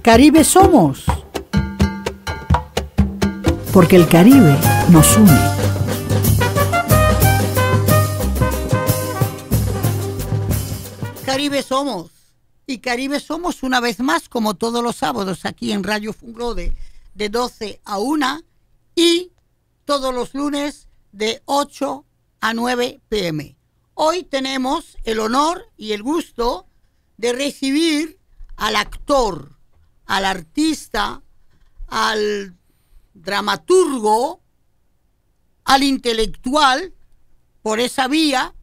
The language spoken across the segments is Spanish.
Caribe somos, porque el Caribe nos une. Caribe somos, y Caribe somos una vez más, como todos los sábados, aquí en Radio Funglode, de 12 a 1, y todos los lunes de 8 a 9 p.m. Hoy tenemos el honor y el gusto de recibir al actor, al artista, al dramaturgo, al intelectual, por esa vía,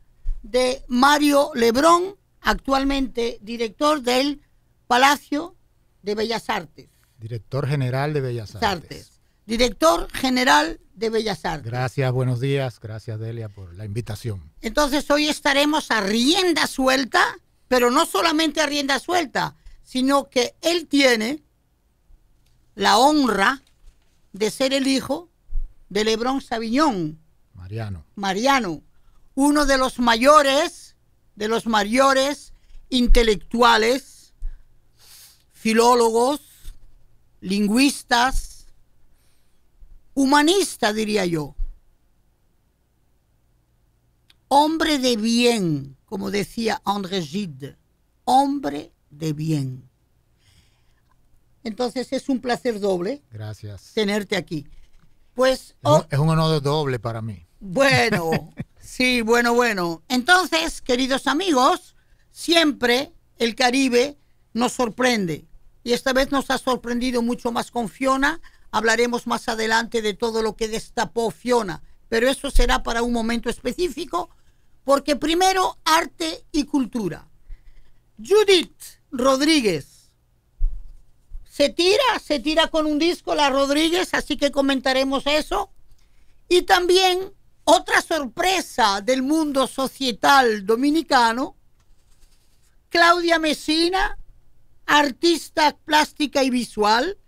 de Mario Lebrón, actualmente director del Palacio de Bellas Artes. Director General de Bellas Artes. Director General de Bellas Artes. Gracias, buenos días. Gracias, Delia, por la invitación. Entonces, hoy estaremos a rienda suelta, pero no solamente a rienda suelta, sino que él tiene la honra de ser el hijo de Lebrón Saviñón. Mariano, uno de los mayores intelectuales, filólogos, lingüistas, humanistas, diría yo. Hombre de bien, como decía André Gide, hombre de bien. Entonces es un placer doble. Gracias. Tenerte aquí. Pues es un honor doble para mí. Bueno, sí, bueno. Entonces, queridos amigos, siempre el Caribe nos sorprende. Y esta vez nos ha sorprendido mucho más con Fiona. Hablaremos más adelante de todo lo que destapó Fiona. Pero eso será para un momento específico, porque primero arte y cultura. Judith Rodríguez se tira con un disco, la Rodríguez, así que comentaremos eso. Y también otra sorpresa del mundo societal dominicano, Claudia Messina, artista plástica y visual.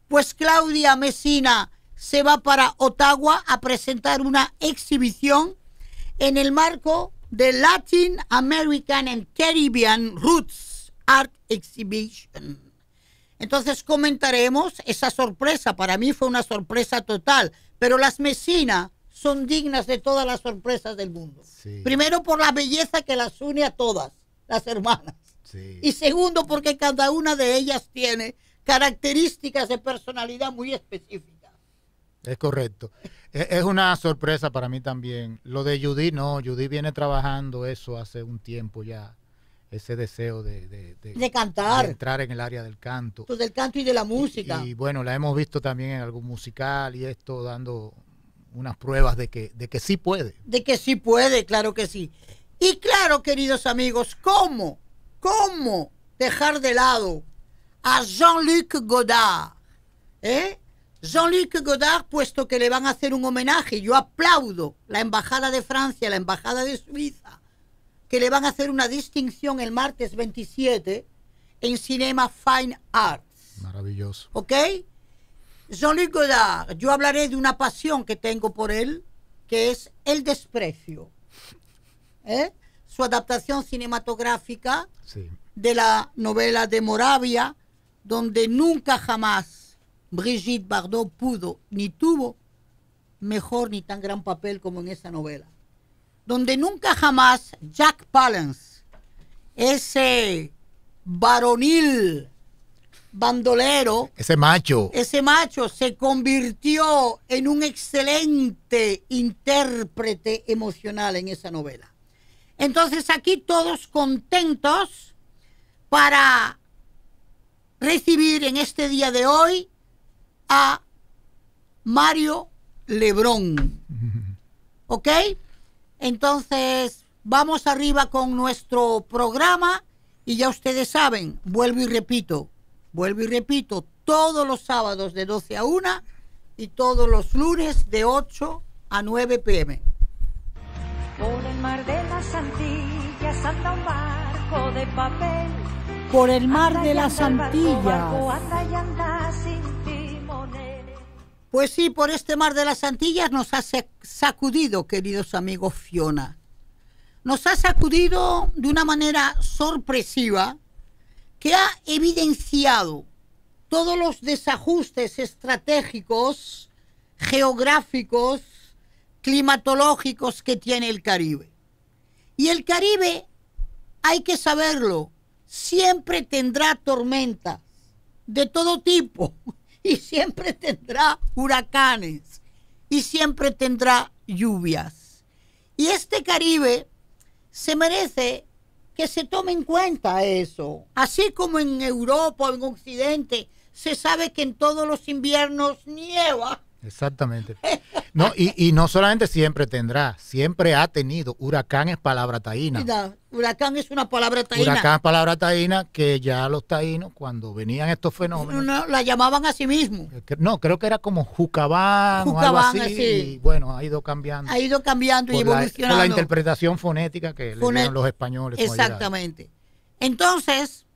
Pues Claudia Messina se va para Ottawa a presentar una exhibición en el marco de Latin American and Caribbean Roots Art Exhibition. Entonces comentaremos esa sorpresa. Para mí fue una sorpresa total, pero las Messina son dignas de todas las sorpresas del mundo. Sí. Primero, por la belleza que las une a todas, las hermanas. Sí. Y segundo, porque cada una de ellas tiene características de personalidad muy específicas. Es correcto. Es una sorpresa para mí también. Lo de Judith, no, Judith viene trabajando eso hace un tiempo ya. Ese deseo de cantar, de entrar en el área del canto. Del canto y de la música. Y bueno, la hemos visto también en algún musical y esto dando unas pruebas de que sí puede. De que sí puede, claro que sí. Y claro, queridos amigos, ¿cómo dejar de lado a Jean-Luc Godard? Jean-Luc Godard, puesto que le van a hacer un homenaje, yo aplaudo la Embajada de Francia, la Embajada de Suiza, que le van a hacer una distinción el martes 27 en Cinema Fine Arts. Maravilloso. ¿Ok? Jean-Luc Godard, yo hablaré de una pasión que tengo por él, que es El desprecio. Su adaptación cinematográfica de la novela de Moravia, donde nunca jamás Brigitte Bardot pudo ni tuvo mejor ni tan gran papel como en esa novela. Donde nunca jamás Jack Palance, ese varonil bandolero, ese macho se convirtió en un excelente intérprete emocional en esa novela. Entonces aquí todos contentos para recibir en este día de hoy a Mario Lebrón. ¿Ok? Entonces, vamos arriba con nuestro programa y ya ustedes saben, vuelvo y repito, todos los sábados de 12 a 1 y todos los lunes de 8 a 9 p.m. Por el mar de las Antillas anda un barco de papel. Por el mar de las Antillas. Pues sí, por este mar de las Antillas nos ha sacudido, queridos amigos, Fiona. Nos ha sacudido de una manera sorpresiva que ha evidenciado todos los desajustes estratégicos, geográficos, climatológicos que tiene el Caribe. Y el Caribe, hay que saberlo, siempre tendrá tormentas de todo tipo y siempre tendrá huracanes y siempre tendrá lluvias. Y este Caribe se merece que se tome en cuenta eso. Así como en Europa o en Occidente se sabe que en todos los inviernos nieva. Exactamente. No, y no solamente siempre tendrá, siempre ha tenido. Huracán es palabra taína. Huracán es una palabra taína. Huracán es palabra taína que ya los taínos, cuando venían estos fenómenos... No, la llamaban a sí mismo. No, creo que era como Jucabán o algo así. Y bueno, ha ido cambiando. Ha ido cambiando y evolucionando. Por la interpretación fonética que le dieron los españoles. Exactamente. Entonces,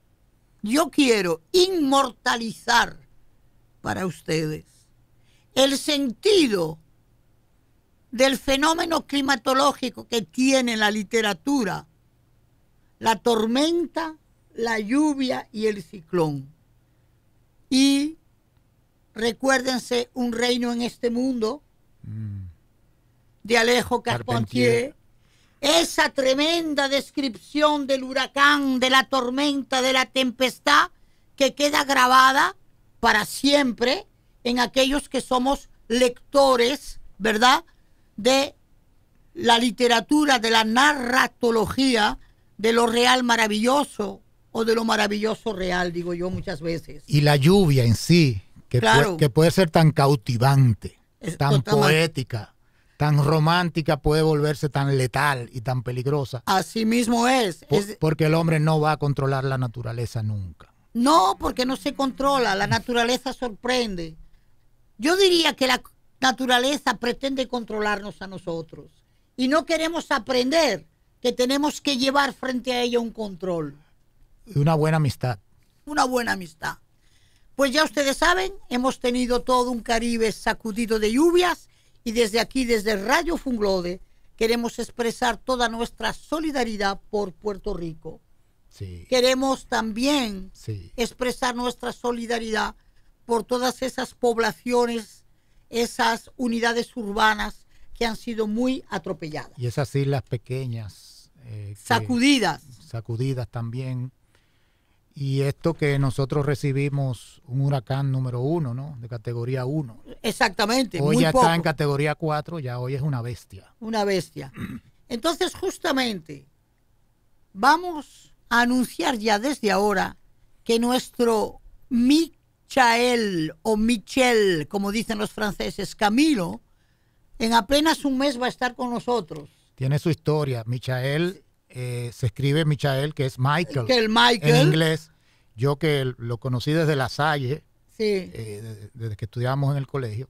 yo quiero inmortalizar para ustedes el sentido del fenómeno climatológico que tiene la literatura, la tormenta, la lluvia y el ciclón. Y recuérdense Un reino en este mundo, de Alejo Carpentier. Esa tremenda descripción del huracán, de la tormenta, de la tempestad, que queda grabada para siempre en aquellos que somos lectores, ¿verdad?, de la literatura, de la narratología, de lo real maravilloso o de lo maravilloso real, digo yo muchas veces. Y la lluvia en sí, que, claro, que puede ser tan cautivante, tan poética, tan romántica, puede volverse tan letal y tan peligrosa. Así mismo es. Porque el hombre no va a controlar la naturaleza nunca. No, porque no se controla, la naturaleza sorprende. Yo diría que la naturaleza pretende controlarnos a nosotros y no queremos aprender que tenemos que llevar frente a ella un control. Una buena amistad. Una buena amistad. Pues ya ustedes saben, hemos tenido todo un Caribe sacudido de lluvias y desde aquí, desde Radio Funglode, queremos expresar toda nuestra solidaridad por Puerto Rico. Sí. Queremos también expresar nuestra solidaridad por todas esas poblaciones, esas unidades urbanas que han sido muy atropelladas. Y esas islas pequeñas. Sacudidas. Sacudidas también. Y esto que nosotros recibimos un huracán número 1, ¿no? De categoría 1. Exactamente. Hoy muy ya poco. Está en categoría 4, ya hoy es una bestia. Una bestia. Entonces, justamente, vamos a anunciar ya desde ahora que nuestro Michael o Michel, como dicen los franceses, Camilo, en apenas un mes va a estar con nosotros. Tiene su historia. Michael, se escribe Michael, que es Michael. Que el Michael. En inglés. Yo que lo conocí desde La Salle, sí. Desde que estudiábamos en el colegio,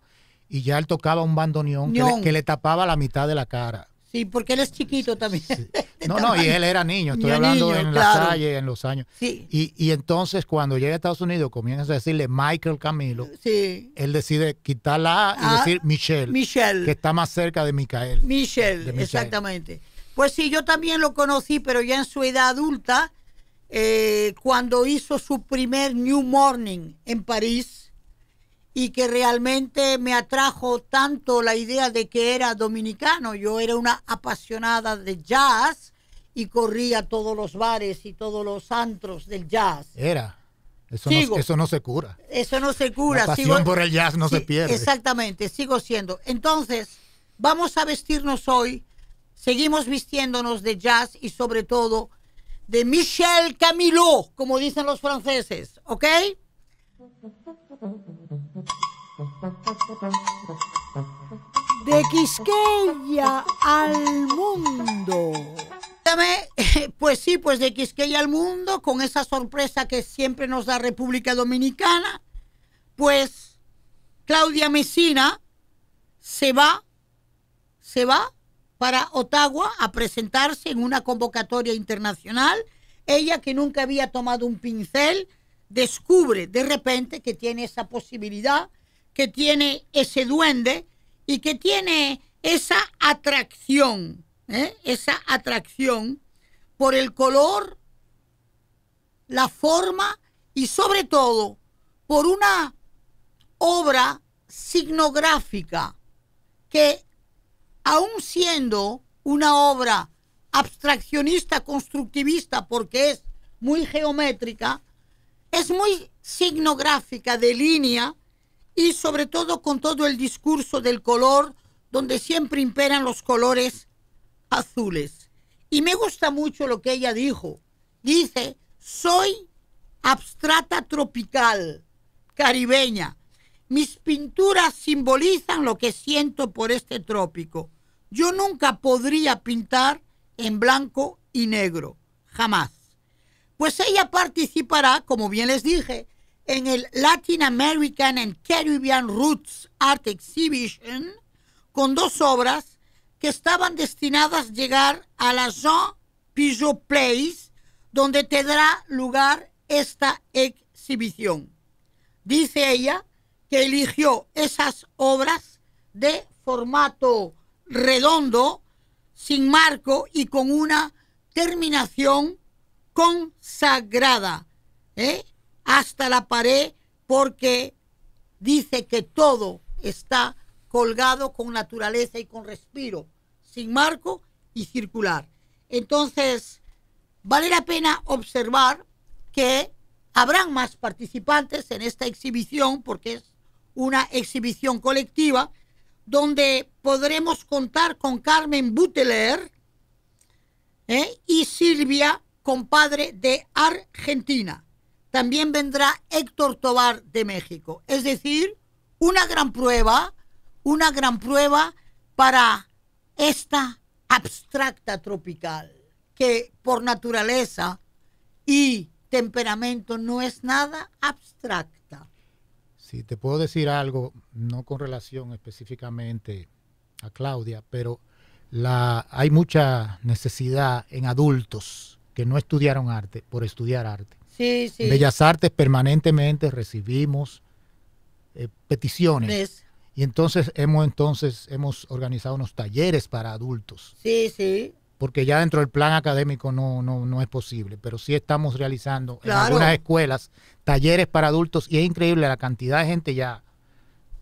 y ya él tocaba un bandoneón que le tapaba la mitad de la cara. Sí, porque él es chiquito también. Sí. No, y él era niño, estoy hablando en La Salle, en los años. Sí. Y entonces cuando llega a Estados Unidos comienza a decirle Michael Camilo, sí. Él decide quitar la A y decir Michel, que está más cerca de Michael. Michel, exactamente. Pues sí, yo también lo conocí, pero ya en su edad adulta, cuando hizo su primer New Morning en París, y que realmente me atrajo tanto la idea de que era dominicano. Yo era una apasionada de jazz y corría todos los bares y todos los antros del jazz. Eso no se cura. Eso no se cura. La pasión por el jazz no se pierde. Exactamente, sigo siendo. Entonces, vamos a vestirnos hoy, seguimos vistiéndonos de jazz y sobre todo de Michel Camilo, como dicen los franceses, ¿ok? De Quisqueya al mundo. Pues sí, pues de Quisqueya al mundo, con esa sorpresa que siempre nos da República Dominicana, pues Claudia Messina se va para Ottawa a presentarse en una convocatoria internacional. Ella, que nunca había tomado un pincel, descubre de repente que tiene esa posibilidad, que tiene ese duende y que tiene esa atracción por el color, la forma y sobre todo por una obra signográfica que, aun siendo una obra abstraccionista, constructivista, porque es muy geométrica, es muy signográfica de línea y sobre todo con todo el discurso del color, donde siempre imperan los colores azules. Y me gusta mucho lo que ella dijo. Dice, soy abstrata tropical, caribeña. Mis pinturas simbolizan lo que siento por este trópico. Yo nunca podría pintar en blanco y negro, jamás. Pues ella participará, como bien les dije, en el Latin American and Caribbean Roots Art Exhibition, con 2 obras que estaban destinadas a llegar a la Jean Piaget Place, donde tendrá lugar esta exhibición. Dice ella que eligió esas obras de formato redondo, sin marco y con una terminación consagrada, hasta la pared, porque dice que todo está colgado con naturaleza y con respiro, sin marco y circular. Entonces, vale la pena observar que habrán más participantes en esta exhibición, porque es una exhibición colectiva, donde podremos contar con Carmen Buteler y Silvia, compadre de Argentina. También vendrá Héctor Tobar de México. Es decir, una gran prueba para esta abstracta tropical, que por naturaleza y temperamento no es nada abstracta. Sí, te puedo decir algo, no con relación específicamente a Claudia, pero hay mucha necesidad en adultos que no estudiaron arte por estudiar arte. Sí, sí. En Bellas Artes permanentemente recibimos peticiones. Y entonces hemos organizado unos talleres para adultos. Sí, sí. Porque ya dentro del plan académico no es posible, pero sí estamos realizando en Claro. algunas escuelas talleres para adultos, y es increíble la cantidad de gente ya,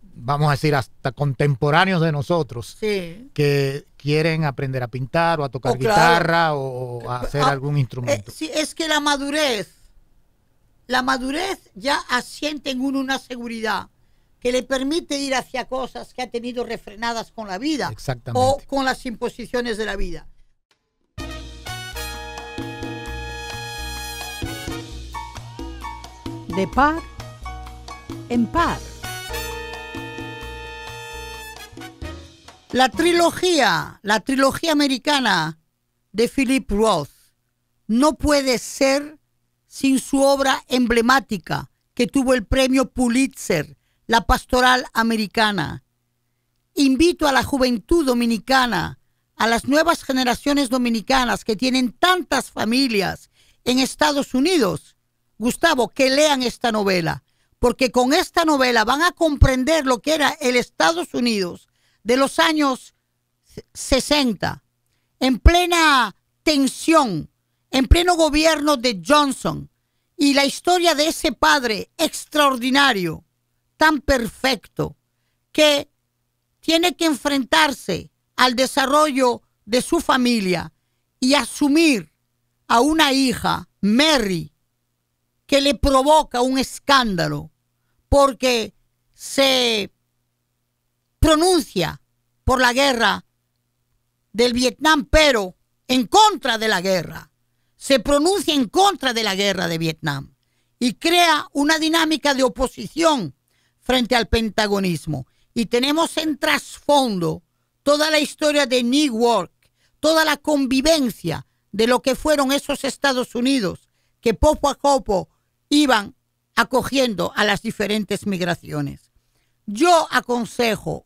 vamos a decir, hasta contemporáneos de nosotros, Sí. que quieren aprender a pintar o a tocar Claro. guitarra o a hacer algún instrumento. Sí, es que la madurez ya asiente en uno una seguridad que le permite ir hacia cosas que ha tenido refrenadas con la vida. Exactamente. O con las imposiciones de la vida. De par en par. La trilogía americana de Philip Roth no puede ser sin su obra emblemática que tuvo el premio Pulitzer, La Pastoral Americana. Invito a la juventud dominicana, a las nuevas generaciones dominicanas que tienen tantas familias en Estados Unidos, Gustavo, que lean esta novela, porque con esta novela van a comprender lo que era el Estados Unidos de los años 60, en plena tensión, en pleno gobierno de Johnson, y la historia de ese padre extraordinario, tan perfecto, que tiene que enfrentarse al desarrollo de su familia y asumir a una hija, Mary, que le provoca un escándalo porque se pronuncia por la guerra del Vietnam, pero en contra de la guerra. Se pronuncia en contra de la guerra de Vietnam y crea una dinámica de oposición frente al pentagonismo. Y tenemos en trasfondo toda la historia de Newark, toda la convivencia de lo que fueron esos Estados Unidos que poco a poco iban acogiendo a las diferentes migraciones. Yo aconsejo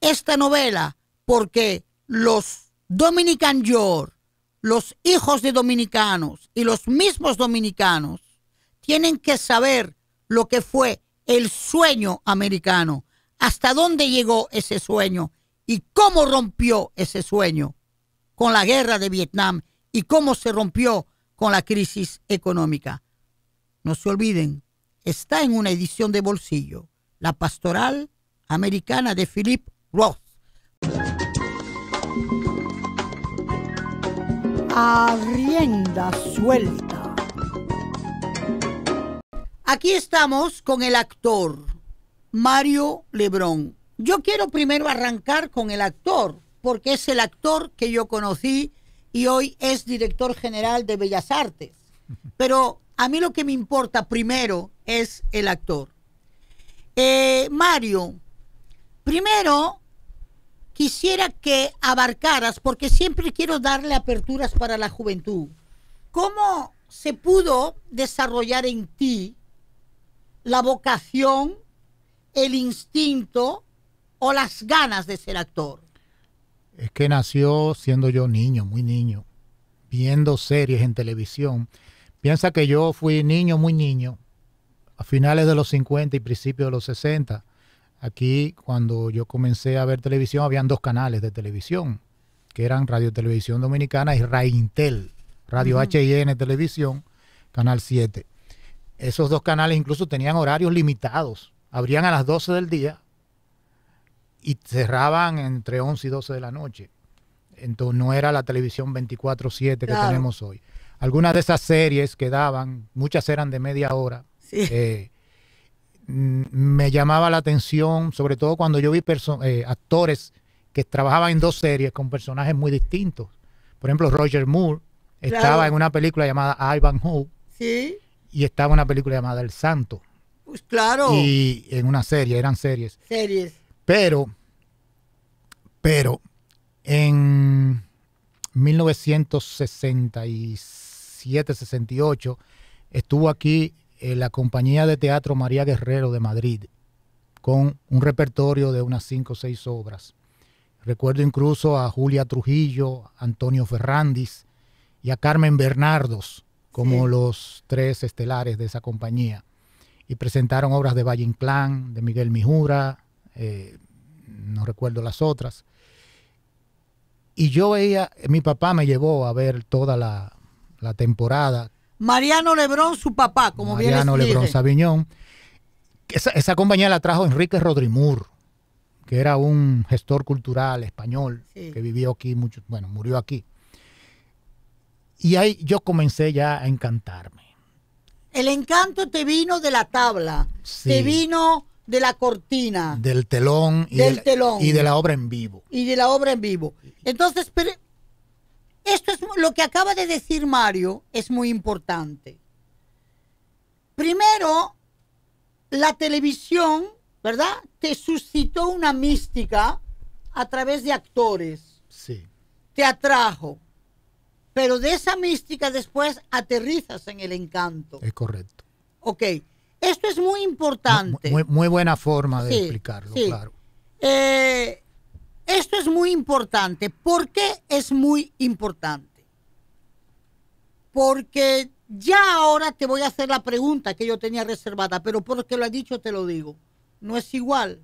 esta novela porque los Dominican York, los hijos de dominicanos y los mismos dominicanos tienen que saber lo que fue el sueño americano, hasta dónde llegó ese sueño y cómo rompió ese sueño con la guerra de Vietnam y cómo se rompió con la crisis económica. No se olviden está en una edición de bolsillo, La Pastoral Americana de Philip Roth. A rienda suelta. Aquí estamos con el actor Mario Lebrón. Yo quiero primero arrancar con el actor, porque es el actor que yo conocí y hoy es director general de Bellas Artes. Pero a mí lo que me importa primero es el actor. Mario, primero quisiera que abarcaras, porque siempre quiero darle aperturas para la juventud, ¿cómo se pudo desarrollar en ti la vocación, el instinto o las ganas de ser actor? Es que nació siendo yo niño, muy niño, viendo series en televisión. Piensa que yo fui niño, muy niño, a finales de los 50 y principios de los 60. Aquí, cuando yo comencé a ver televisión, habían 2 canales de televisión, que eran Radio Televisión Dominicana y Raintel, Radio HIN Televisión, Canal 7. Esos 2 canales incluso tenían horarios limitados. Abrían a las 12 del día y cerraban entre 11 y 12 de la noche. Entonces no era la televisión 24/7 que tenemos hoy. Algunas de esas series que daban, muchas eran de media hora. Sí. Me llamaba la atención, sobre todo cuando yo vi actores que trabajaban en 2 series con personajes muy distintos. Por ejemplo, Roger Moore estaba en una película llamada Ivanhoe. Sí. Y estaba en una película llamada El Santo. Pues claro. Y en una serie, eran series. Pero en 1967-68 estuvo aquí la compañía de teatro María Guerrero de Madrid con un repertorio de unas 5 o 6 obras. Recuerdo incluso a Julia Trujillo, Antonio Ferrandis y a Carmen Bernardos como los 3 estelares de esa compañía. Y presentaron obras de Valle Inclán, de Miguel Mijura, no recuerdo las otras. Y yo veía, mi papá me llevó a ver toda la temporada. Mariano Lebrón, su papá, como bien Mariano Lebrón Sabiñón. Esa compañía la trajo Enrique Rodrimur, que era un gestor cultural español que vivió aquí mucho, bueno, murió aquí. Y ahí yo comencé ya a encantarme. El encanto te vino de la tabla, te vino de la cortina. Del telón. Y de la obra en vivo. Entonces, pero esto es lo que acaba de decir Mario, es muy importante. Primero, la televisión, ¿verdad?, te suscitó una mística a través de actores. Sí. Te atrajo. Pero de esa mística después aterrizas en el encanto. Es correcto. Ok. Esto es muy importante. Muy buena forma de explicarlo, claro. Esto es muy importante. ¿Por qué es muy importante? Porque ya ahora te voy a hacer la pregunta que yo tenía reservada, pero porque lo has dicho te lo digo. No es igual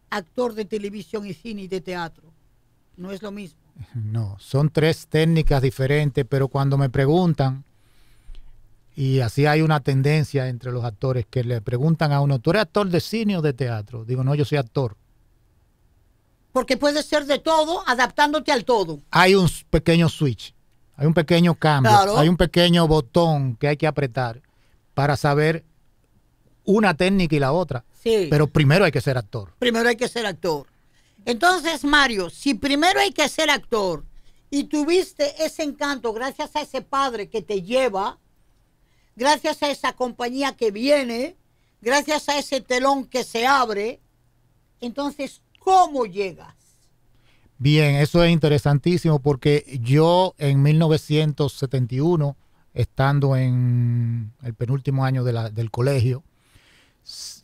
actor de televisión y cine y de teatro. No es lo mismo. No, son 3 técnicas diferentes, pero cuando me preguntan, y así hay una tendencia entre los actores que le preguntan a uno, ¿tú eres actor de cine o de teatro? Digo, no, yo soy actor. Porque puedes ser de todo, adaptándote al todo. Hay un pequeño switch, hay un pequeño cambio, hay un pequeño botón que hay que apretar para saber una técnica y la otra. Sí. Pero primero hay que ser actor. Entonces, Mario, si primero hay que ser actor y tuviste ese encanto gracias a ese padre que te lleva, gracias a esa compañía que viene, gracias a ese telón que se abre, entonces, ¿cómo llegas? Bien, eso es interesantísimo porque yo en 1971, estando en el penúltimo año del colegio,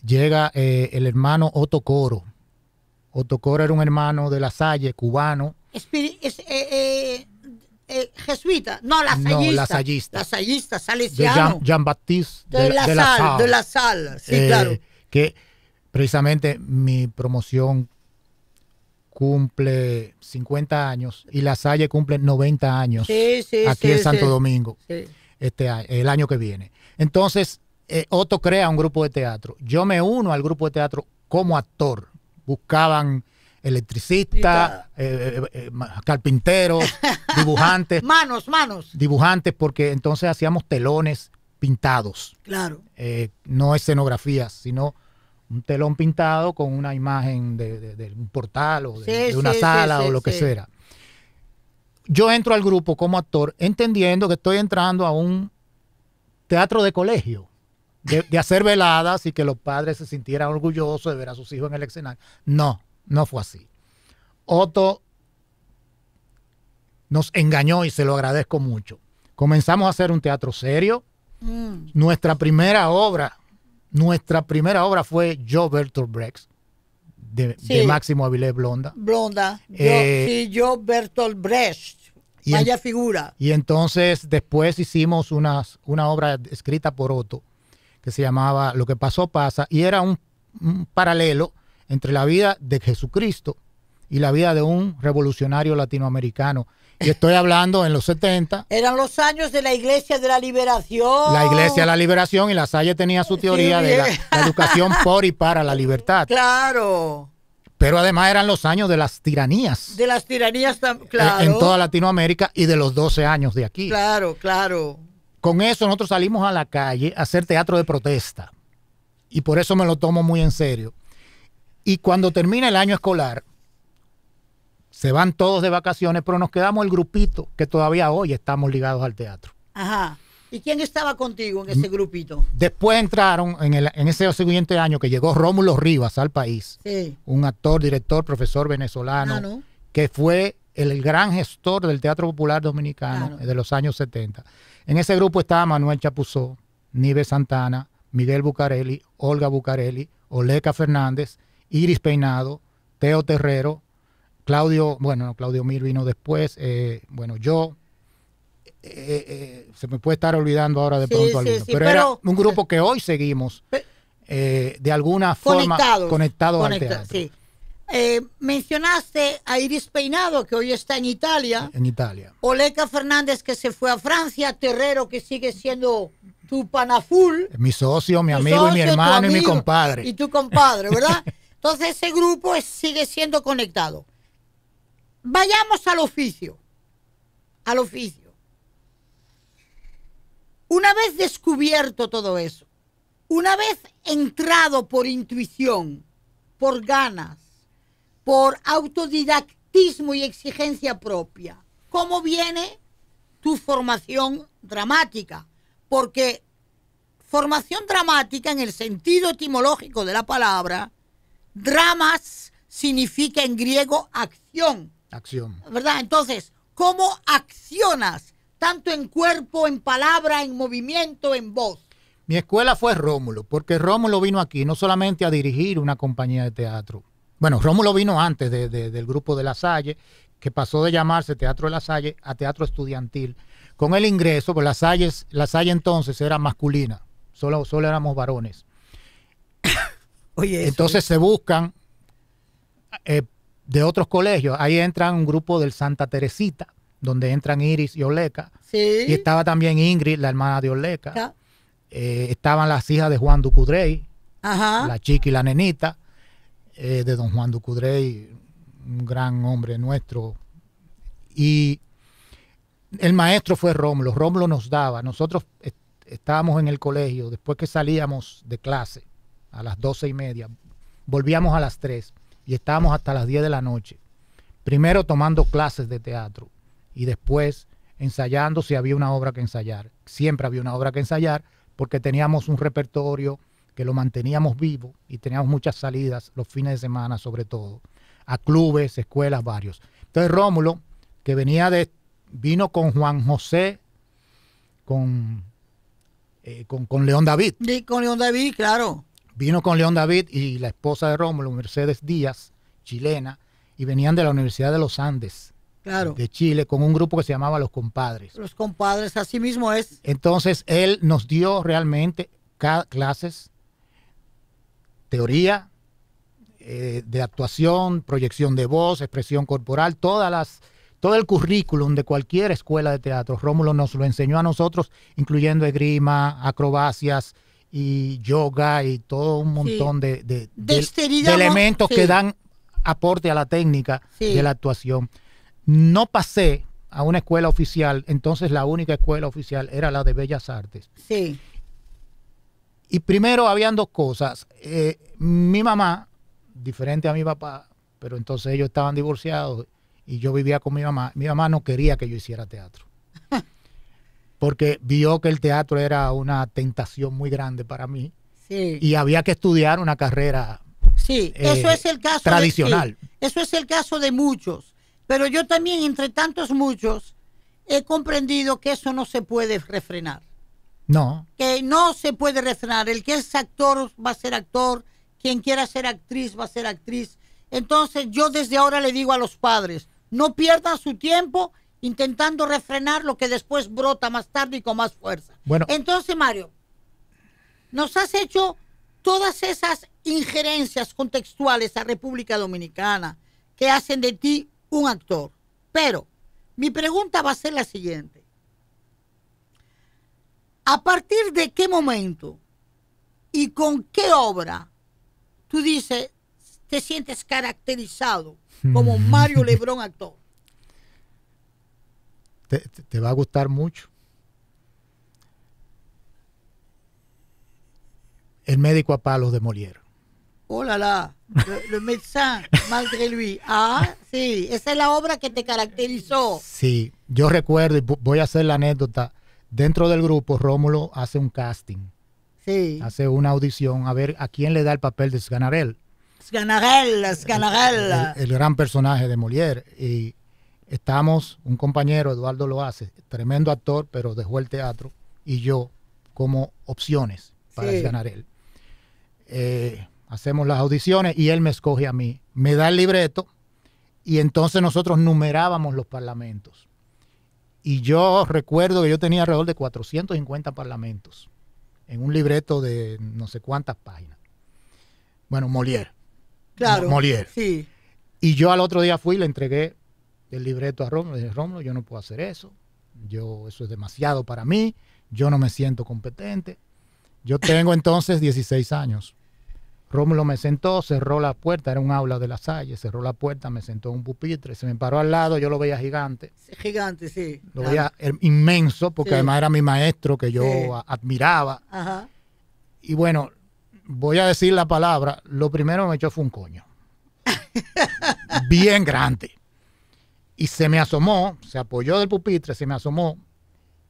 llega el hermano Otto Coro. Otto Coro era un hermano de La Salle, cubano. Jesuita, no, lasallista. Lasallista, salesiano. De Jean-Baptiste de La Salle, sí, claro. Que precisamente mi promoción cumple 50 años y La Salle cumple 90 años aquí en Santo Domingo, el año que viene. Entonces, Otto crea un grupo de teatro. Yo me uno al grupo de teatro como actor. Buscaban electricistas, carpinteros, dibujantes. Manos. Dibujantes, porque entonces hacíamos telones pintados. Claro. No escenografías, sino un telón pintado con una imagen de un portal o de una sala o lo que sea. Yo entro al grupo como actor entendiendo que estoy entrando a un teatro de colegio, de hacer veladas y que los padres se sintieran orgullosos de ver a sus hijos en el escenario. No fue así. Otto nos engañó y se lo agradezco mucho. Comenzamos a hacer un teatro serio. Nuestra primera obra fue Yo Bertolt Brecht, de Máximo Avilés Blonda. Yo Bertolt Brecht. Vaya figura. Y entonces después hicimos una obra escrita por Otto que se llamaba Lo que pasó pasa, y era un paralelo entre la vida de Jesucristo y la vida de un revolucionario latinoamericano. Y estoy hablando en los 70. Eran los años de la Iglesia de la Liberación. La Iglesia de la Liberación, y La Salle tenía su teoría de la educación por y para la libertad. Claro. Pero además eran los años de las tiranías. De las tiranías, claro. En toda Latinoamérica, y de los 12 años de aquí. Claro. Con eso nosotros salimos a la calle a hacer teatro de protesta. Y por eso me lo tomo muy en serio. Y cuando termina el año escolar, se van todos de vacaciones, pero nos quedamos el grupito que todavía hoy estamos ligados al teatro. Ajá. ¿Y quién estaba contigo en ese grupito? Después entraron en ese siguiente año que llegó Rómulo Rivas al país. Sí. Un actor, director, profesor venezolano, que fue el gran gestor del Teatro Popular Dominicano de los años 70. En ese grupo estaba Manuel Chapuzó, Nives Santana, Miguel Bucarelli, Olga Bucarelli, Oleca Fernández, Iris Peinado, Teo Terrero, Claudio Mir vino después, yo, se me puede estar olvidando ahora de pronto alguno, pero era un grupo que hoy seguimos de alguna forma conectados al teatro. Sí. Mencionaste a Iris Peinado, que hoy está en Italia. Oleca Fernández, que se fue a Francia. Terrero, que sigue siendo tu panaful. Mi socio, mi amigo, y mi hermano y mi compadre. Y tu compadre, ¿verdad? Entonces ese grupo sigue siendo conectado. Vayamos al oficio. Una vez descubierto todo eso, una vez entrado por intuición, por ganas, por autodidactismo y exigencia propia, ¿cómo viene tu formación dramática? Porque formación dramática, en el sentido etimológico de la palabra, dramas significa en griego acción. ¿Verdad? Entonces, ¿cómo accionas? Tanto en cuerpo, en palabra, en movimiento, en voz. Mi escuela fue Rómulo, porque Rómulo vino aquí no solamente a dirigir una compañía de teatro. Bueno, Rómulo vino antes del grupo de La Salle, que pasó de llamarse Teatro de La Salle a Teatro Estudiantil. Con el ingreso, pues La Salle entonces era masculina, solo éramos varones. Oye, entonces se buscan de otros colegios. Ahí entran un grupo del Santa Teresita, donde entran Iris y Oleca. Sí. Y estaba también Ingrid, la hermana de Oleca. Estaban las hijas de Juan Ducudrey, la chica y la nenita, de don Juan Ducudrey, un gran hombre nuestro. Y el maestro fue Rómulo. Rómulo nos daba. Nosotros estábamos en el colegio, después que salíamos de clase a las 12:30, volvíamos a las 3 y estábamos hasta las 10 de la noche. Primero tomando clases de teatro y después ensayando si había una obra que ensayar. Siempre había una obra que ensayar porque teníamos un repertorio que lo manteníamos vivo y teníamos muchas salidas los fines de semana, sobre todo, a clubes, escuelas, varios. Entonces Rómulo, que vino con Juan José, con León David. Sí, con León David, claro. Vino con León David y la esposa de Rómulo, Mercedes Díaz, chilena, y venían de la Universidad de los Andes, de Chile, con un grupo que se llamaba Los Compadres. Los Compadres, así mismo es. Entonces él nos dio realmente clases, teoría de actuación, proyección de voz, expresión corporal, todo el currículum de cualquier escuela de teatro. Rómulo nos lo enseñó a nosotros, incluyendo esgrima, acrobacias y yoga y todo un montón de elementos que dan aporte a la técnica de la actuación. No pasé a una escuela oficial, entonces la única escuela oficial era la de Bellas Artes. Sí. Y primero habían dos cosas. Mi mamá, diferente a mi papá, pero entonces ellos estaban divorciados y yo vivía con mi mamá no quería que yo hiciera teatro. Porque vio que el teatro era una tentación muy grande para mí. Sí. Y había que estudiar una carrera eso es el caso tradicional. Eso es el caso de muchos. Pero yo también, entre tantos muchos, he comprendido que eso no se puede refrenar. No. Que no se puede refrenar. El que es actor va a ser actor. Quien quiera ser actriz va a ser actriz. Entonces yo desde ahora le digo a los padres, no pierdan su tiempo intentando refrenar lo que después brota más tarde y con más fuerza. Bueno. Entonces, Mario, nos has hecho todas esas injerencias contextuales a República Dominicana que hacen de ti un actor. Pero mi pregunta va a ser la siguiente. ¿A partir de qué momento y con qué obra tú dices, te sientes caracterizado como Mario Lebrón actor? Te va a gustar mucho. El médico a palos de Molière. Oh la la, le médecin malgré lui. Ah, sí, esa es la obra que te caracterizó. Sí, yo recuerdo, y voy a hacer la anécdota, dentro del grupo Rómulo hace un casting. Sí. Hace una audición a ver a quién le da el papel de Sganarelle. Sganarelle. El gran personaje de Molière. Y estamos, un compañero, Eduardo Loace, tremendo actor, pero dejó el teatro, y yo como opciones para Sganarelle. Hacemos las audiciones y él me escoge a mí. Me da el libreto y entonces nosotros numerábamos los parlamentos. Y yo recuerdo que yo tenía alrededor de 450 parlamentos en un libreto de no sé cuántas páginas. Bueno, Molière. Claro. Molière. Sí. Y yo al otro día fui y le entregué el libreto a Rómulo. Le dije, Rómulo, yo no puedo hacer eso. Eso es demasiado para mí. Yo no me siento competente. Yo tengo entonces 16 años. Rómulo me sentó, cerró la puerta, era un aula de La Salle, cerró la puerta, me sentó en un pupitre, se me paró al lado, yo lo veía gigante. Gigante, sí. Lo veía inmenso, porque además era mi maestro que yo admiraba. Ajá. Y bueno, voy a decir la palabra, lo primero que me echó fue un coño. Bien grande. Y se me asomó, se apoyó del pupitre, se me asomó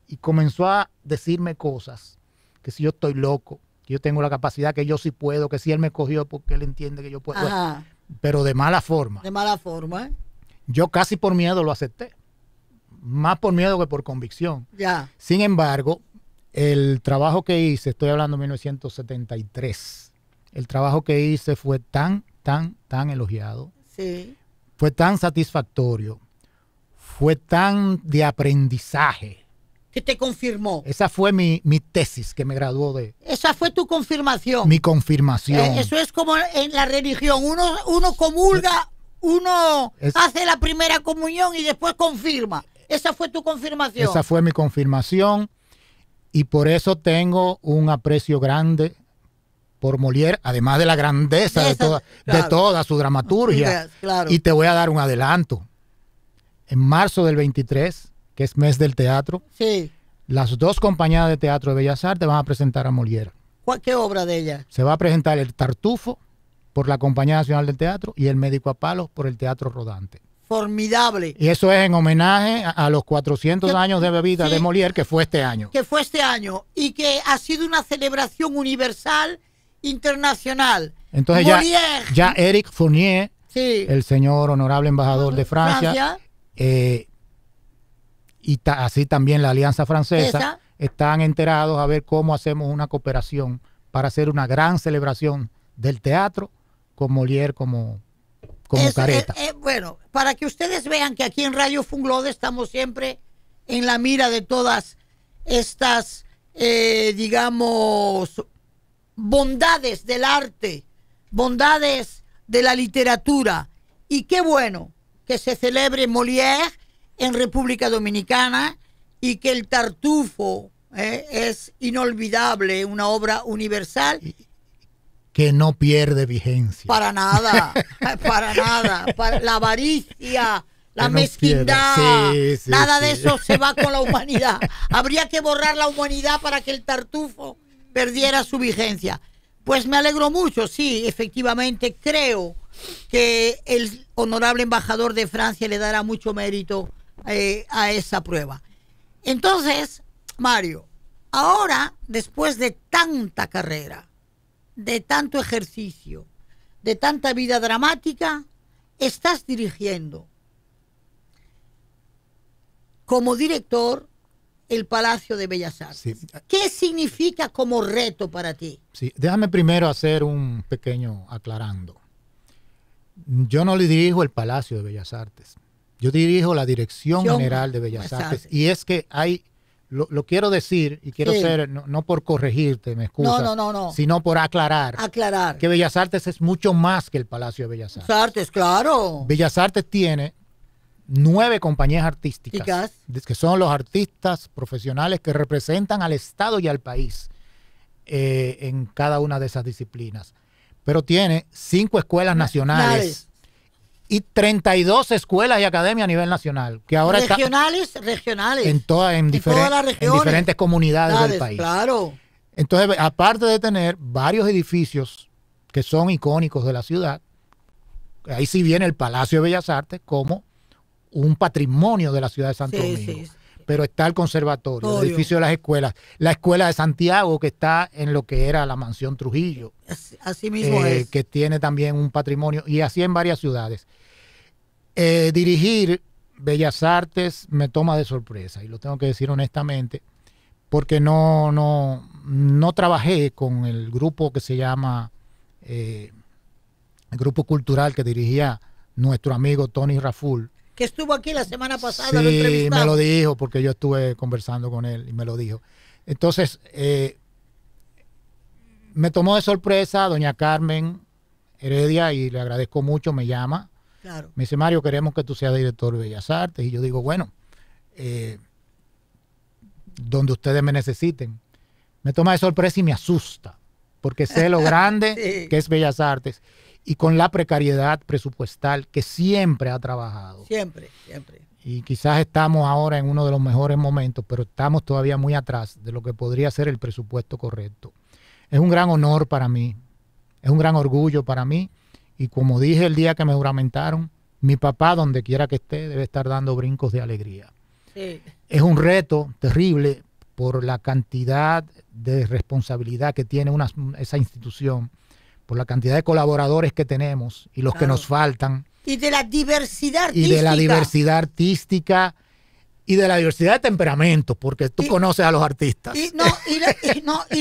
y comenzó a decirme cosas, que si yo estoy loco, que yo tengo la capacidad, que yo sí puedo, que si él me cogió porque él entiende que yo puedo. Ajá. Pero de mala forma. De mala forma, ¿eh? Yo casi por miedo lo acepté. Más por miedo que por convicción. Ya. Sin embargo, el trabajo que hice, estoy hablando de 1973, el trabajo que hice fue tan elogiado. Sí. Fue tan satisfactorio. Fue tan de aprendizaje. Que te confirmó. Esa fue mi tesis que me graduó de... Esa fue tu confirmación. Mi confirmación. Eso es como en la religión. Uno comulga, hace la primera comunión y después confirma. Esa fue tu confirmación. Esa fue mi confirmación y por eso tengo un aprecio grande por Molière, además de la grandeza de toda su dramaturgia. Claro. Y te voy a dar un adelanto. En marzo del 23, que es mes del teatro, las dos compañías de teatro de Bellas Artes van a presentar a Molière. ¿Qué obra de ella? Se va a presentar El Tartufo por la Compañía Nacional del Teatro y El Médico a Palos por el Teatro Rodante. Formidable. Y eso es en homenaje a los 400 años de vida de Molière, que fue este año. Que fue este año y que ha sido una celebración universal, internacional. Entonces ya Eric Fournier, el señor honorable embajador de Francia, y así también la Alianza Francesa, están enterados a ver cómo hacemos una cooperación para hacer una gran celebración del teatro con Molière como careta. Bueno, para que ustedes vean que aquí en Radio Funglode estamos siempre en la mira de todas estas, digamos, bondades del arte, bondades de la literatura. Y qué bueno que se celebre Molière en República Dominicana y que el Tartufo es inolvidable, una obra universal. Que no pierde vigencia. Para nada, para nada. La avaricia, la mezquindad, nada de eso se va con la humanidad. Habría que borrar la humanidad para que el tartufo perdiera su vigencia. Pues me alegro mucho, sí, efectivamente creo que el honorable embajador de Francia le dará mucho mérito a esa prueba. Entonces, Mario, ahora, después de tanta carrera, de tanto ejercicio, de tanta vida dramática, estás dirigiendo como director el Palacio de Bellas Artes. Sí. ¿Qué significa como reto para ti? Sí, déjame primero hacer un pequeño aclarando. Yo no le dirijo el Palacio de Bellas Artes. Yo dirijo la Dirección General de Bellas Artes. Y es que hay, lo quiero decir, y quiero ser, no por corregirte, me excusas, no, sino por aclarar. Que Bellas Artes es mucho más que el Palacio de Bellas Artes. Claro. Bellas Artes tiene 9 compañías artísticas, que son los artistas profesionales que representan al Estado y al país en cada una de esas disciplinas. Pero tiene 5 escuelas nacionales y 32 escuelas y academias a nivel nacional. Que ahora regionales. En diferentes comunidades del país. Claro. Entonces, aparte de tener varios edificios que son icónicos de la ciudad, ahí sí viene el Palacio de Bellas Artes como un patrimonio de la ciudad de Santo Domingo. Pero está el conservatorio, el edificio de las escuelas, la escuela de Santiago, que está en lo que era la mansión Trujillo. Así mismo es. Que tiene también un patrimonio, y así en varias ciudades. Dirigir Bellas Artes me toma de sorpresa, y lo tengo que decir honestamente, porque no trabajé con el grupo que se llama el grupo cultural que dirigía nuestro amigo Tony Raful, que estuvo aquí la semana pasada. Sí, me lo dijo, porque yo estuve conversando con él y me lo dijo. Entonces, me tomó de sorpresa doña Carmen Heredia, y le agradezco mucho, me llama. Claro. Me dice, Mario, queremos que tú seas director de Bellas Artes. Y yo digo, bueno, donde ustedes me necesiten. Me toma de sorpresa y me asusta, porque sé lo grande que es Bellas Artes, y con la precariedad presupuestal que siempre ha trabajado. Siempre. Y quizás estamos ahora en uno de los mejores momentos, pero estamos todavía muy atrás de lo que podría ser el presupuesto correcto. Es un gran honor para mí, es un gran orgullo para mí, y como dije el día que me juramentaron, mi papá, donde quiera que esté, debe estar dando brincos de alegría. Sí. Es un reto terrible por la cantidad de responsabilidad que tiene esa institución, por la cantidad de colaboradores que tenemos y los que nos faltan. Y de la diversidad artística. Y de la diversidad artística y de la diversidad de temperamentos, porque tú conoces a los artistas. Y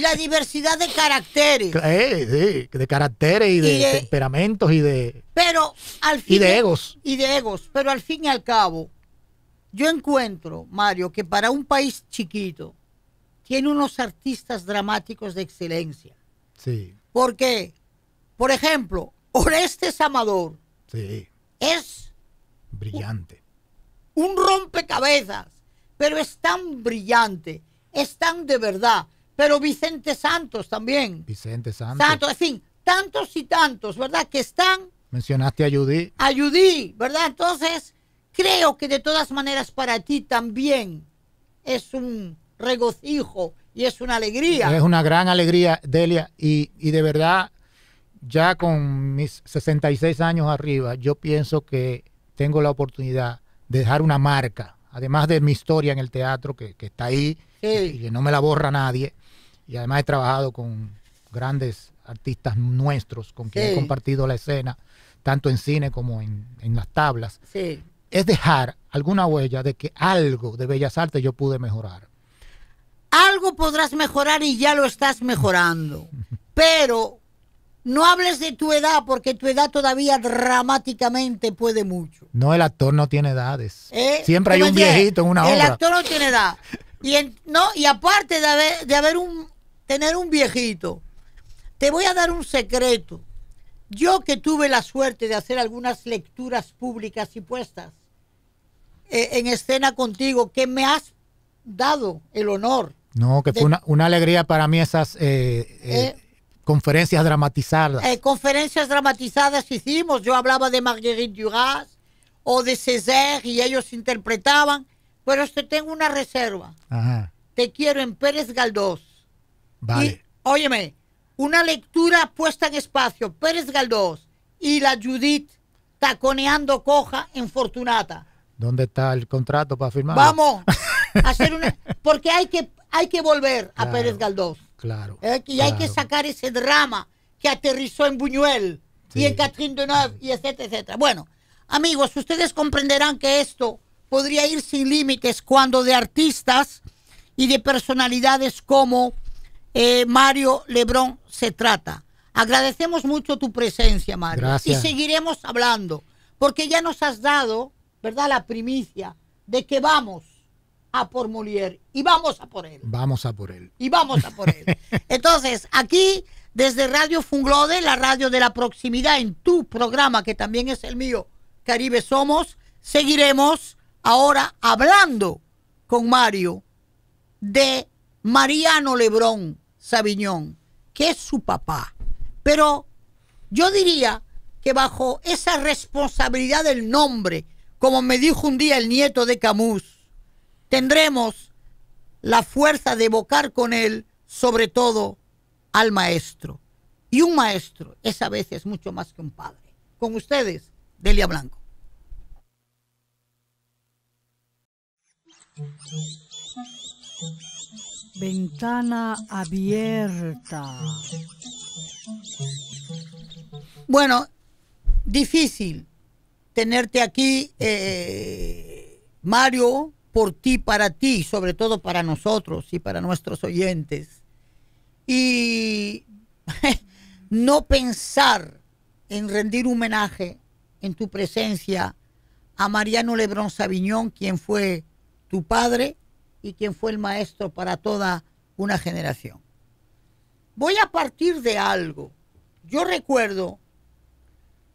la diversidad de caracteres. Sí, de caracteres y de temperamentos y de egos. Y de egos. Pero al fin y al cabo, yo encuentro, Mario, que para un país chiquito tiene unos artistas dramáticos de excelencia. Sí. ¿Por qué? Por ejemplo, Orestes Amador es brillante. Un rompecabezas, pero es tan brillante, es tan de verdad. Pero Vicente Santos también. Vicente Santos. En fin, tantos y tantos, ¿verdad? Que están. Mencionaste a Judy. A Judy, ¿verdad? Entonces, creo que de todas maneras para ti también es un regocijo y es una alegría. Es una gran alegría, Delia, y de verdad, ya con mis 66 años arriba, yo pienso que tengo la oportunidad de dejar una marca, además de mi historia en el teatro, que está ahí, y que no me la borra nadie, y además he trabajado con grandes artistas nuestros, con quienes he compartido la escena, tanto en cine como en las tablas. Es dejar alguna huella de que algo de Bellas Artes yo pude mejorar. Algo podrás mejorar y ya lo estás mejorando, pero no hables de tu edad, porque tu edad todavía dramáticamente puede mucho. No, el actor no tiene edades. Siempre hay un viejito en una obra. El actor no tiene edad. Y aparte de tener un viejito, te voy a dar un secreto. Yo, que tuve la suerte de hacer algunas lecturas públicas y puestas en escena contigo, que me has dado el honor No, que fue una alegría para mí esas conferencias dramatizadas. Conferencias dramatizadas hicimos. Yo hablaba de Marguerite Duras o de Césaire y ellos interpretaban. Pero te tengo una reserva. Ajá. Te quiero en Pérez Galdós. Vale. Y, óyeme, una lectura puesta en espacio. Pérez Galdós y la Judith taconeando coja en Fortunata. ¿Dónde está el contrato para firmar? Vamos a hacer una... Porque hay que volver a Pérez Galdós. Claro. Y hay que sacar ese drama que aterrizó en Buñuel y en Catherine Deneuve y etcétera, etcétera. Bueno, amigos, ustedes comprenderán que esto podría ir sin límites cuando de artistas y de personalidades como Mario Lebrón se trata. Agradecemos mucho tu presencia, Mario. Gracias. Y seguiremos hablando, porque ya nos has dado, ¿verdad?, la primicia de que vamos a por Molière y vamos a por él. Vamos a por él. Y vamos a por él. Entonces, aquí, desde Radio Funglode, la radio de la proximidad, en tu programa, que también es el mío, Caribe Somos, seguiremos ahora hablando con Mario de Mariano Lebrón Saviñón, que es su papá. Pero yo diría que bajo esa responsabilidad del nombre, como me dijo un día el nieto de Camus, tendremos la fuerza de evocar con él, sobre todo, al maestro. Y un maestro es a veces mucho más que un padre. Con ustedes, Delia Blanco. Ventana abierta. Bueno, difícil tenerte aquí, Mario, por ti, para ti, sobre todo para nosotros y para nuestros oyentes. Y no pensar en rendir un homenaje en tu presencia a Mariano Lebrón Saviñón, quien fue tu padre y quien fue el maestro para toda una generación. Voy a partir de algo. Yo recuerdo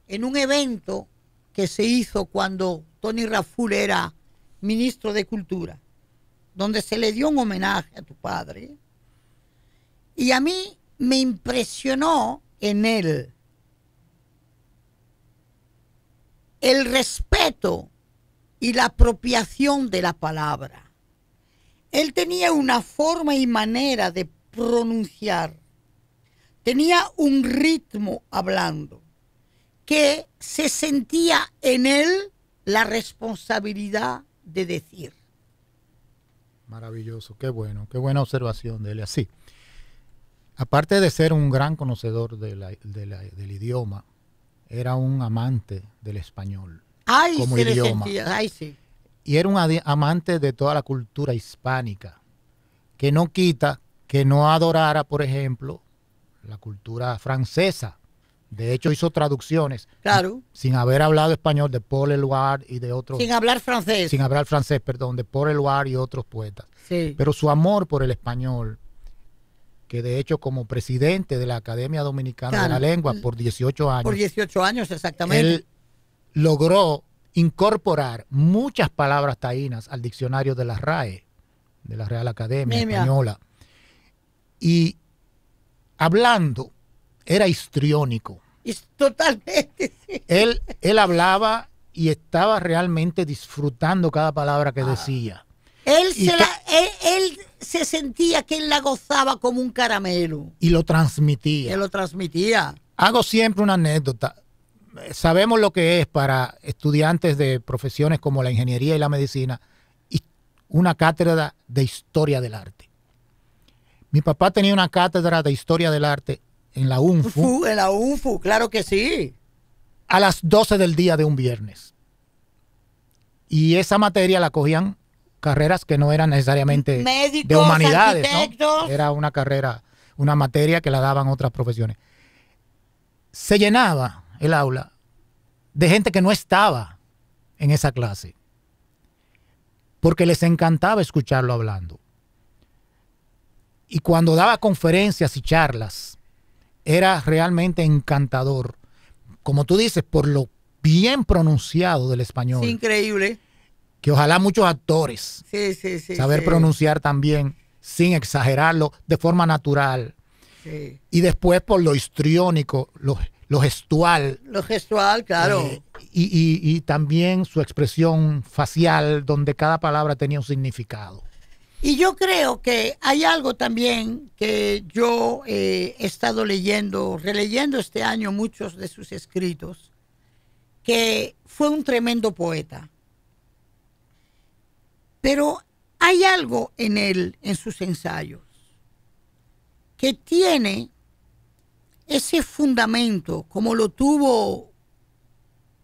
en un evento que se hizo cuando Tony Raful era ministro de Cultura, donde se le dio un homenaje a tu padre, y a mí me impresionó en él el respeto y la apropiación de la palabra. Él tenía una forma y manera de pronunciar, tenía un ritmo hablando, que se sentía en él la responsabilidad de decir. Maravilloso, qué bueno, qué buena observación de él. Así, aparte de ser un gran conocedor del idioma, era un amante del español. Ay, como se idioma. le sentía, ay, sí. Y era un amante de toda la cultura hispánica, que no quita que no adorara, por ejemplo, la cultura francesa. De hecho, hizo traducciones. Claro. Sin haber hablado español, de Paul Éluard y de otros. Sin hablar francés. Sin hablar francés, perdón, de Paul Éluard y otros poetas. Sí. Pero su amor por el español, que de hecho como presidente de la Academia Dominicana, claro, de la Lengua por 18 años. Por 18 años, exactamente. Él logró incorporar muchas palabras taínas al diccionario de la RAE, de la Real Academia Española. Y hablando, era histriónico. Totalmente, sí. Él hablaba y estaba realmente disfrutando cada palabra que decía. Él se sentía que él la gozaba como un caramelo. Y lo transmitía. Él lo transmitía. Hago siempre una anécdota. Sabemos lo que es para estudiantes de profesiones como la ingeniería y la medicina y una cátedra de historia del arte. Mi papá tenía una cátedra de historia del arte en la UNFU. En la UNFU, claro que sí. A las 12 del día de un viernes. Y esa materia la cogían carreras que no eran necesariamente médicos, de humanidades, arquitectos, ¿no? Era una carrera, una materia que la daban otras profesiones. Se llenaba el aula de gente que no estaba en esa clase, porque les encantaba escucharlo hablando. Y cuando daba conferencias y charlas, era realmente encantador, como tú dices, por lo bien pronunciado del español. Sí, increíble. Que ojalá muchos actores sí, saber pronunciar también sin exagerarlo, de forma natural. Sí. Y después por lo histriónico, lo gestual. Lo gestual, claro. Y también su expresión facial, donde cada palabra tenía un significado. Y yo creo que hay algo también que yo he estado releyendo este año muchos de sus escritos, que fue un tremendo poeta. Pero hay algo en él, en sus ensayos, que tiene ese fundamento, como lo tuvo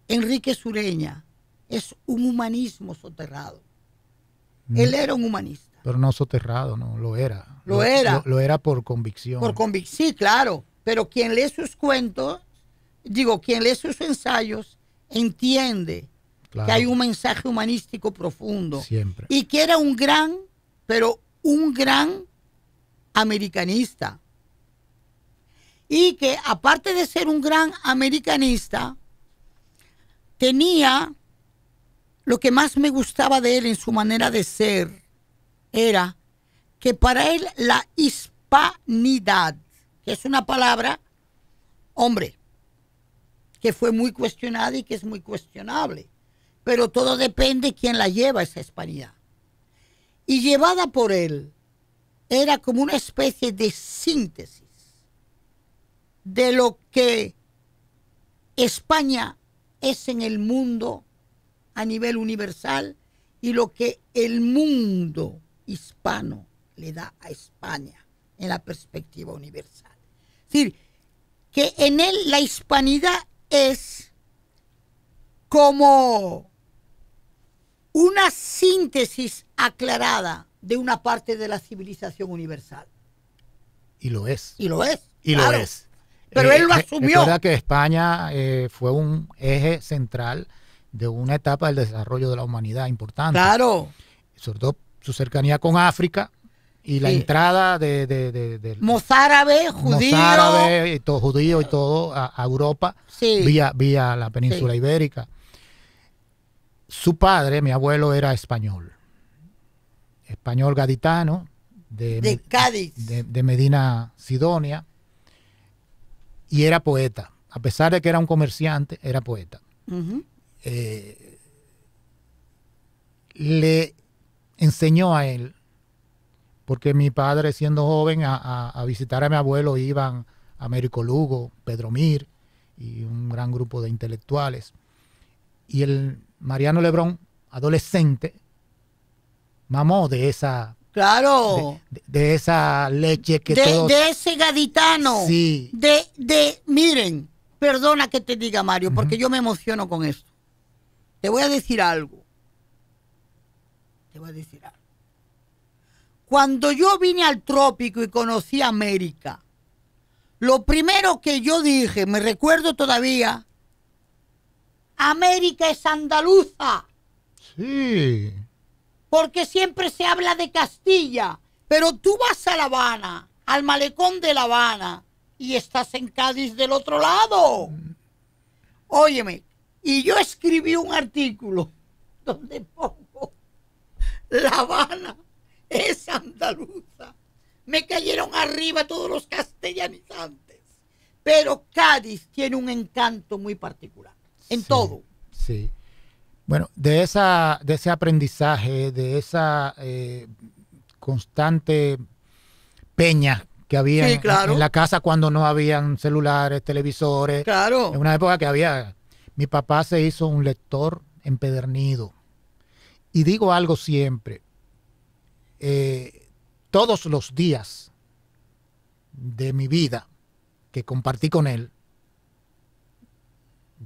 Enrique Sureña, es un humanismo soterrado. Él era un humanista. Pero no soterrado, no, lo era. Lo era. Lo era por convicción. Sí, claro. Pero quien lee sus cuentos, quien lee sus ensayos, entiende que hay un mensaje humanístico profundo. Siempre. Y que era un gran americanista. Y que aparte de ser un gran americanista, tenía lo que más me gustaba de él en su manera de ser, era que para él la hispanidad, que es una palabra, hombre, que fue muy cuestionada y que es muy cuestionable, pero todo depende de quién la lleva, esa hispanidad. Y llevada por él, era como una especie de síntesis de lo que España es en el mundo a nivel universal y lo que el mundo hispano le da a España en la perspectiva universal. Es decir, que en él la hispanidad es como una síntesis aclarada de una parte de la civilización universal. Y lo es. Y lo es. Y claro. lo es. Pero él lo asumió. Recuerda que España fue un eje central de una etapa del desarrollo de la humanidad importante. Claro. Sobre todo su cercanía con África y la entrada de mozárabe, judío y todo a Europa vía la península ibérica. Su padre, mi abuelo, era español gaditano de Cádiz, de Medina Sidonia, y era poeta. A pesar de que era un comerciante, era poeta. Le enseñó a él, porque mi padre, siendo joven, a visitar a mi abuelo iban Américo Lugo, Pedro Mir y un gran grupo de intelectuales. Y el Mariano Lebrón, adolescente, mamó de esa... Claro. De esa leche que todos... De ese gaditano. Sí. Miren, perdona que te diga, Mario, porque yo me emociono con esto. Te voy a decir algo. Cuando yo vine al trópico y conocí América, lo primero que yo dije, me recuerdo todavía, América es andaluza. Sí. Porque siempre se habla de Castilla, pero tú vas a La Habana, al malecón de La Habana, y estás en Cádiz del otro lado. Óyeme, y yo escribí un artículo donde pongo La Habana es andaluza. Me cayeron arriba todos los castellanizantes, pero Cádiz tiene un encanto muy particular en todo. Sí. Bueno, de ese aprendizaje, de esa constante peña que había en la casa cuando no habían celulares, televisores. Claro. En una época que había... Mi papá se hizo un lector empedernido. Y digo algo siempre. Todos los días de mi vida que compartí con él,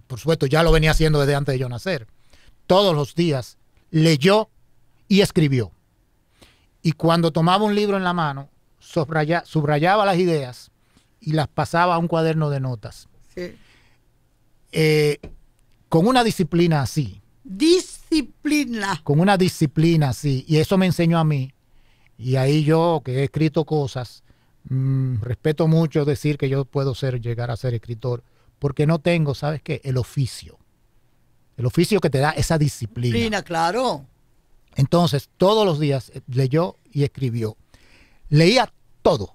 por supuesto ya lo venía haciendo desde antes de yo nacer, todos los días leyó y escribió. Y cuando tomaba un libro en la mano, subrayaba las ideas y las pasaba a un cuaderno de notas. Sí. Con una disciplina así. Con una disciplina así. Y eso me enseñó a mí. Y ahí yo, que he escrito cosas, respeto mucho decir que yo puedo llegar a ser escritor, porque no tengo, ¿sabes qué? El oficio. El oficio que te da esa disciplina. Claro. Entonces, todos los días leyó y escribió. Leía todo.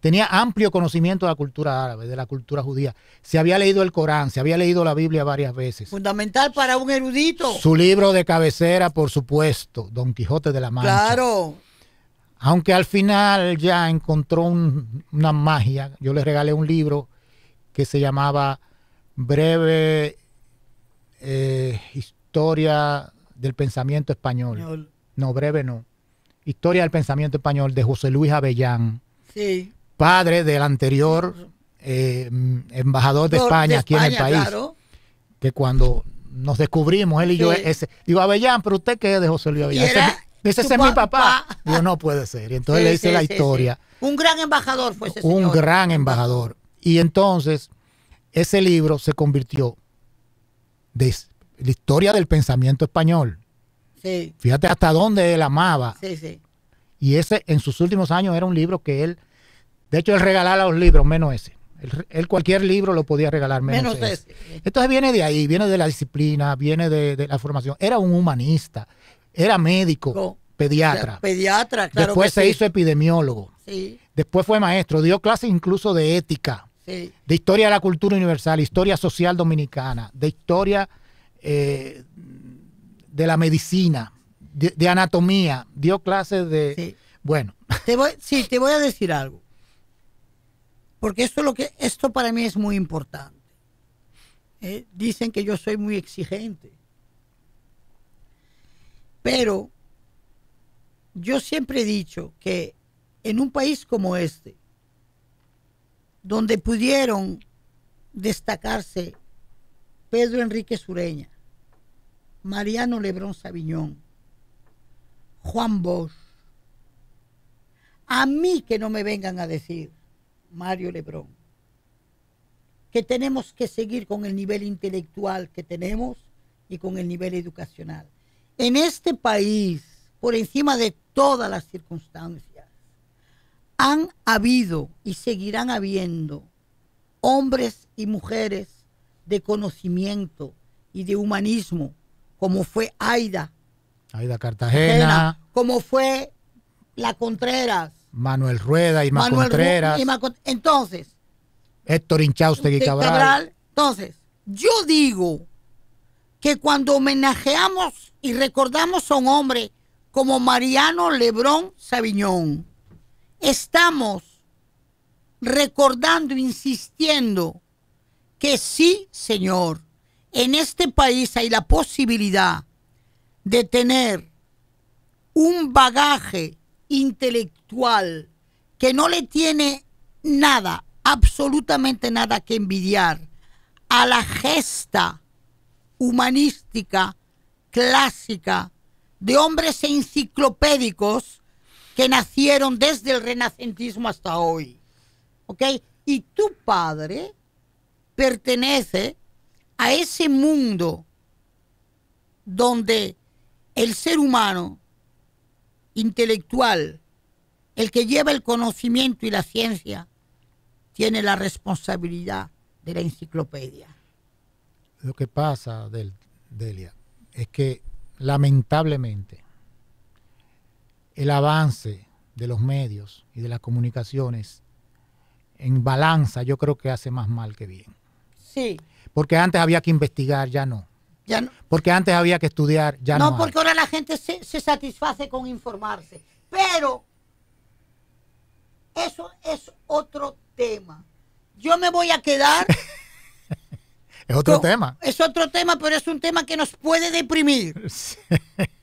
Tenía amplio conocimiento de la cultura árabe, de la cultura judía. Se había leído el Corán, se había leído la Biblia varias veces. Fundamental para un erudito. Su libro de cabecera, por supuesto, Don Quijote de la Mancha. Claro. Aunque al final ya encontró una magia. Yo le regalé un libro que se llamaba Breve Historia del Pensamiento Español. No, breve no. Historia del Pensamiento Español, de José Luis Avellán. Sí. Padre del anterior embajador de España aquí en el país. Claro. Que cuando nos descubrimos, él y yo, digo, Avellán, pero usted qué es de José Luis Avellán. Ese es mi papá. Digo, no puede ser. Y entonces le hice la historia. Un gran embajador fue ese señor. Un gran embajador. Y entonces, ese libro se convirtió de la historia del pensamiento español. Sí. Fíjate hasta dónde él amaba. Sí, sí. Y ese, en sus últimos años, era un libro que él, de hecho, él regalaba los libros, menos ese. Él cualquier libro lo podía regalar, menos ese. Entonces viene de ahí, viene de la disciplina, viene de la formación. Era un humanista, era médico, pediatra. Pediatra, claro. Después se hizo epidemiólogo. Sí. Después fue maestro, dio clases incluso de ética, de historia de la cultura universal, historia social dominicana, de historia de la medicina, de anatomía, dio clases de... Sí. Bueno. Te voy a decir algo. Porque esto para mí es muy importante. Dicen que yo soy muy exigente. Pero yo siempre he dicho que en un país como este, donde pudieron destacarse Pedro Enrique Sureña, Mariano Lebrón Sabiñón, Juan Bosch, a mí que no me vengan a decir, Mario Lebrón, que tenemos que seguir con el nivel intelectual que tenemos y con el nivel educacional. En este país, por encima de todas las circunstancias, han habido y seguirán habiendo hombres y mujeres de conocimiento y de humanismo, como fue Aida Cartagena, como fue La Contreras, Manuel Rueda, Irma Contreras, entonces Héctor Inchaustegui Cabral. Entonces, yo digo que cuando homenajeamos y recordamos a un hombre como Mariano Lebrón Sabiñón, estamos recordando, insistiendo que sí, señor, en este país hay la posibilidad de tener un bagaje intelectual que no le tiene nada, absolutamente nada que envidiar a la gesta humanística clásica de hombres enciclopédicos que nacieron desde el renacentismo hasta hoy. ¿Ok? Y tu padre pertenece a ese mundo donde el ser humano intelectual, el que lleva el conocimiento y la ciencia, tiene la responsabilidad de la enciclopedia. Lo que pasa, Delia, es que lamentablemente el avance de los medios y de las comunicaciones en balanza yo creo que hace más mal que bien. Sí. Porque antes había que investigar, ya no. Ya no. Porque antes había que estudiar, ya no. No, porque ahora la gente se satisface con informarse. Pero eso es otro tema. Yo me voy a quedar... Es otro tema. Es otro tema, pero es un tema que nos puede deprimir. Sí.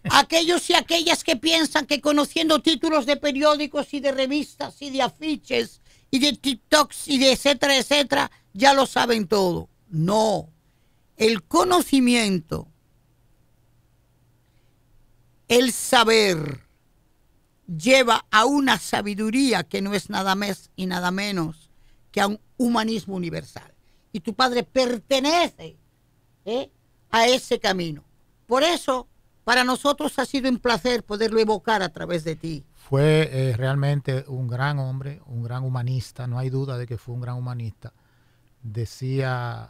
Aquellos y aquellas que piensan que conociendo títulos de periódicos y de revistas y de afiches y de TikToks y de etcétera, etcétera, ya lo saben todo. No. El conocimiento, el saber, lleva a una sabiduría que no es nada más y nada menos que a un humanismo universal. Y tu padre pertenece a ese camino. Por eso, para nosotros ha sido un placer poderlo evocar a través de ti. Fue realmente un gran hombre, un gran humanista, no hay duda de que fue un gran humanista. Decía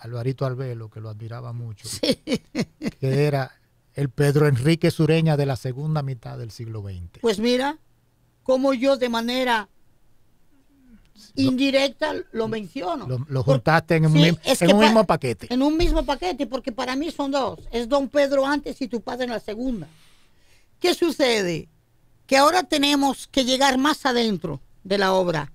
Alvarito Albelo, que lo admiraba mucho, sí, que era el Pedro Enrique Sureña de la segunda mitad del siglo XX. Pues mira, cómo yo de manera indirecta lo menciono. Lo juntaste en un mismo paquete. En un mismo paquete, porque para mí son dos. Es Don Pedro antes y tu padre en la segunda. ¿Qué sucede? Que ahora tenemos que llegar más adentro de la obra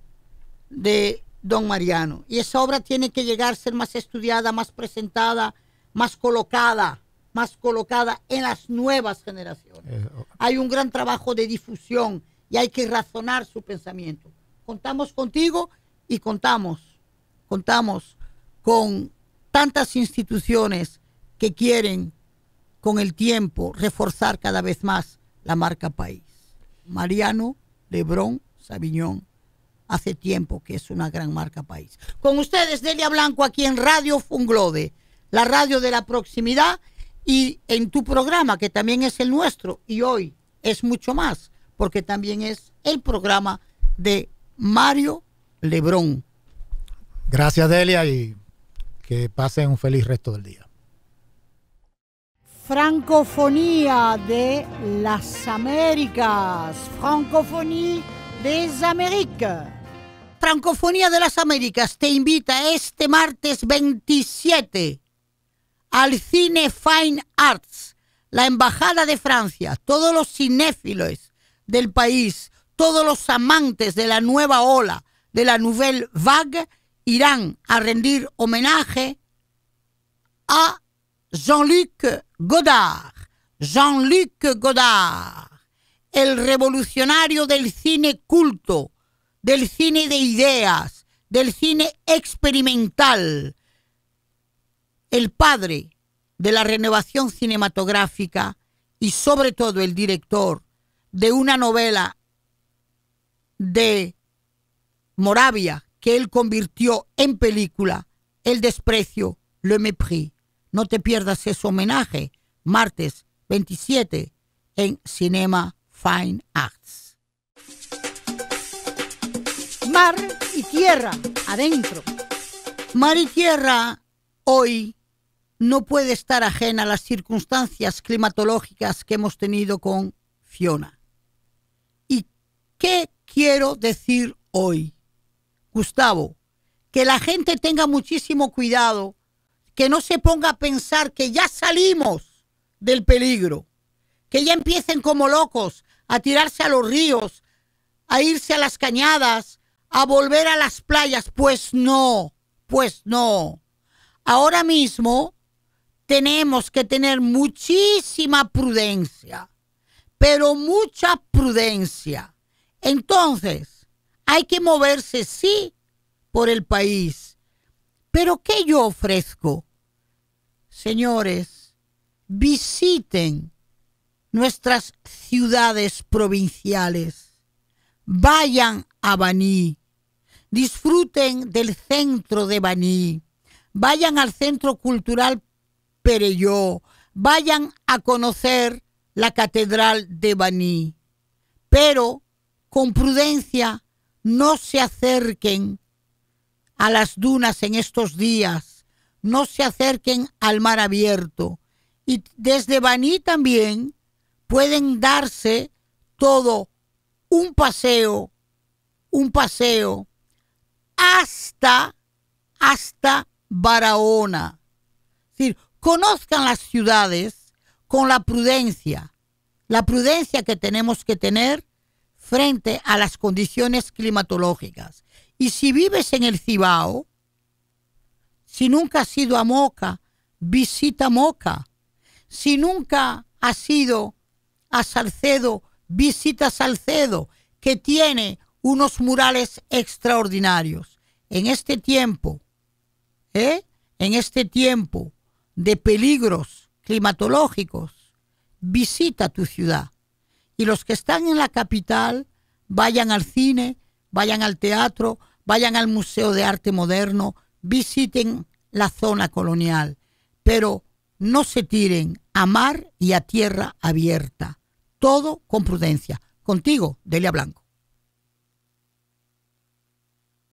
de Don Mariano. Y esa obra tiene que llegar a ser más estudiada, más presentada, más colocada en las nuevas generaciones. Hay un gran trabajo de difusión y hay que razonar su pensamiento. Contamos contigo y contamos con tantas instituciones que quieren con el tiempo reforzar cada vez más la marca país. Mariano Lebrón Saviñón hace tiempo que es una gran marca país. Con ustedes, Delia Blanco, aquí en Radio Funglode, la radio de la proximidad, y en tu programa, que también es el nuestro, y hoy es mucho más, porque también es el programa de Mario Lebrón. Gracias, Delia, y que pasen un feliz resto del día. Francofonía de las Américas. Francofonía des Amériques. Francofonía de las Américas te invita este martes 27 al Cine Fine Arts, la Embajada de Francia. Todos los cinéfilos del país, todos los amantes de la nueva ola, de la Nouvelle Vague, irán a rendir homenaje a Jean-Luc Godard. Jean-Luc Godard, el revolucionario del cine culto, del cine de ideas, del cine experimental, el padre de la renovación cinematográfica y sobre todo el director de una novela de Moravia que él convirtió en película, El desprecio, Le mépris. No te pierdas ese homenaje, martes 27 en Cinema Fine Arts. Mar y tierra, adentro. Mar y tierra hoy no puede estar ajena a las circunstancias climatológicas que hemos tenido con Fiona. ¿Y qué quiero decir hoy? Gustavo, que la gente tenga muchísimo cuidado, que no se ponga a pensar que ya salimos del peligro, que ya empiecen como locos a tirarse a los ríos, a irse a las cañadas, a volver a las playas. Pues no. Ahora mismo tenemos que tener muchísima prudencia, pero mucha prudencia. Entonces, hay que moverse, sí, por el país. ¿Pero qué yo ofrezco? Señores, visiten nuestras ciudades provinciales. Vayan a Baní. Disfruten del centro de Baní. Vayan al Centro Cultural Perelló. Vayan a conocer la Catedral de Baní. Pero con prudencia, no se acerquen a las dunas en estos días. No se acerquen al mar abierto. Y desde Baní también pueden darse todo un paseo hasta Barahona. Es decir, conozcan las ciudades con la prudencia que tenemos que tener frente a las condiciones climatológicas. Y si vives en el Cibao, si nunca has ido a Moca, visita Moca. Si nunca has ido a Salcedo, visita Salcedo, que tiene unos murales extraordinarios. En este tiempo de peligros climatológicos, visita tu ciudad. Y los que están en la capital, vayan al cine, vayan al teatro, vayan al Museo de Arte Moderno, visiten la zona colonial, pero no se tiren a mar y a tierra abierta. Todo con prudencia. Contigo, Delia Blanco.